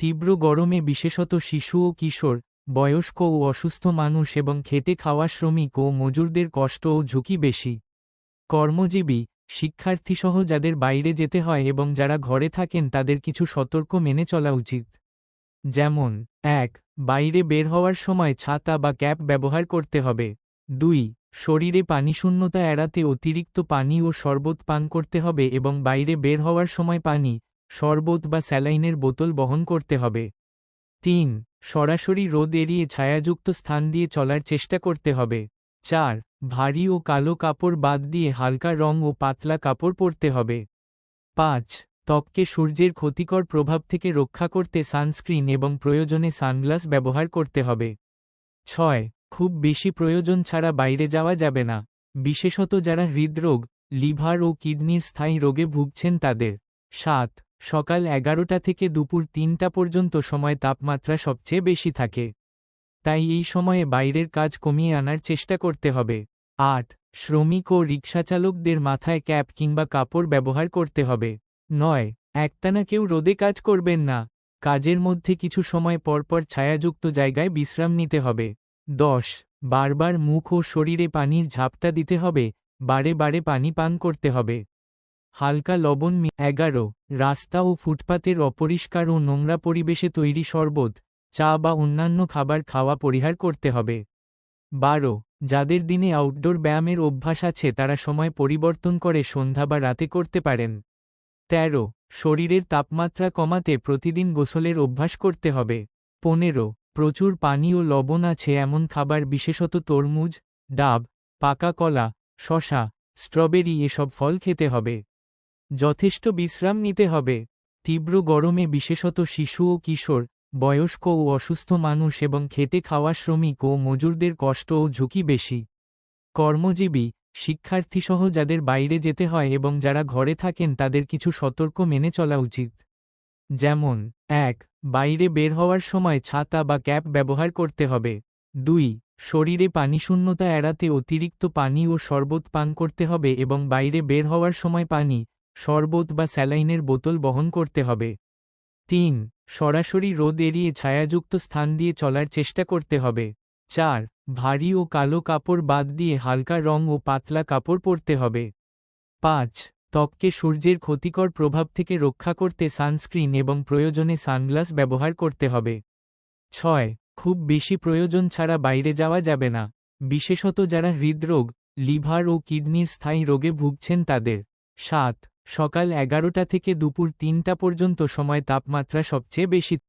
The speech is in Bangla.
তীব্র গরমে বিশেষত শিশু ও কিশোর, বয়স্ক ও অসুস্থ মানুষ এবং খেটে খাওয়া শ্রমিক ও মজুরদের কষ্ট ও ঝুঁকি বেশি। কর্মজীবী, শিক্ষার্থীসহ যাদের বাইরে যেতে হয় এবং যারা ঘরে থাকেন তাদের কিছু সতর্ক মেনে চলা উচিত। যেমন: ১. বাইরে বের হওয়ার সময় ছাতা বা ক্যাপ ব্যবহার করতে হবে। ২. শরীরে পানিশূন্যতা এড়াতে অতিরিক্ত পানি ও শরবত পান করতে হবে এবং বাইরে বের হওয়ার সময় পানি, শরবত বা স্যালাইনের বোতল বহন করতে হবে। ৩. সরাসরি রোদ এড়িয়ে ছায়াযুক্ত স্থান দিয়ে চলার চেষ্টা করতে হবে। ৪. ভারী ও কালো কাপড় বাদ দিয়ে হালকা রং ও পাতলা কাপড় পরতে হবে। ৫. ত্বককে সূর্যের ক্ষতিকর প্রভাব থেকে রক্ষা করতে সানস্ক্রিন এবং প্রয়োজনে সানগ্লাস ব্যবহার করতে হবে। ৬. খুব বেশি প্রয়োজন ছাড়া বাইরে যাওয়া যাবে না, বিশেষত যারা হৃদরোগ, লিভার ও কিডনির স্থায়ী রোগে ভুগছেন তাদের। ৭. সকাল ১১টা থেকে দুপুর ৩টা পর্যন্ত সময় তাপমাত্রা সবচেয়ে বেশি থাকে। তাই এই সময়ে বাইরের কাজ কমিয়ে আনার চেষ্টা করতে হবে। ৮. শ্রমিক ও রিকশাচালকদের মাথায় ক্যাপ কিংবা কাপড় ব্যবহার করতে হবে। ৯. একটানা কেউ রোদে কাজ করবেন না। কাজের মধ্যে কিছু সময় পরপর ছায়াযুক্ত জায়গায় বিশ্রাম নিতে হবে। ১০. বারবার মুখ ও শরীরে পানির ঝাপটা দিতে হবে, বারে বারে পানি পান করতে হবে। হালকা লবণ ১১. রাস্তা ও ফুটপাতের অপরিষ্কার ও নোংরা পরিবেশে তৈরি শরবত, চা বা অন্যান্য খাবার খাওয়া পরিহার করতে হবে। ১২. যাদের দিনে আউটডোর ব্যায়ামের অভ্যাস আছে তারা সময় পরিবর্তন করে সন্ধ্যা বা রাতে করতে পারেন। ১৩. শরীরের তাপমাত্রা কমাতে প্রতিদিন গোসলের অভ্যাস করতে হবে। ১৫. প্রচুর পানি ও লবণ আছে এমন খাবার, বিশেষত তরমুজ, ডাব, পাকা কলা, শসা, স্ট্রবেরি এসব ফল খেতে হবে। যথেষ্ট বিশ্রাম নিতে হবে। তীব্র গরমে বিশেষত শিশু ও কিশোর, বয়স্ক ও অসুস্থ মানুষ এবং খেটে খাওয়া শ্রমিক ও মজুরদের কষ্ট ও ঝুঁকি বেশি। কর্মজীবী, শিক্ষার্থীসহ যাদের বাইরে যেতে হয় এবং যারা ঘরে থাকেন তাদের কিছু সতর্ক মেনে চলা উচিত। যেমন: ১. বাইরে বের হওয়ার সময় ছাতা বা ক্যাপ ব্যবহার করতে হবে। ২. শরীরে পানিশূন্যতা এড়াতে অতিরিক্ত পানি ও শরবত পান করতে হবে এবং বাইরে বের হওয়ার সময় পানি, শরবত বা স্যালাইনের বোতল বহন করতে হবে। ৩. সরাসরি রোদ এড়িয়ে ছায়াযুক্ত স্থান দিয়ে চলার চেষ্টা করতে হবে। ৪. ভারী ও কালো কাপড় বাদ দিয়ে হালকা রং ও পাতলা কাপড় পরতে হবে। ৫. ত্বককে সূর্যের ক্ষতিকর প্রভাব থেকে রক্ষা করতে সানস্ক্রিন এবং প্রয়োজনে সানগ্লাস ব্যবহার করতে হবে। ৬. খুব বেশি প্রয়োজন ছাড়া বাইরে যাওয়া যাবে না, বিশেষত যারা হৃদরোগ, লিভার ও কিডনির স্থায়ী রোগে ভুগছেন তাদের। ৭. সকাল ১১টা থেকে দুপুর ৩টা পর্যন্ত সময় তাপমাত্রা সবচেয়ে বেশি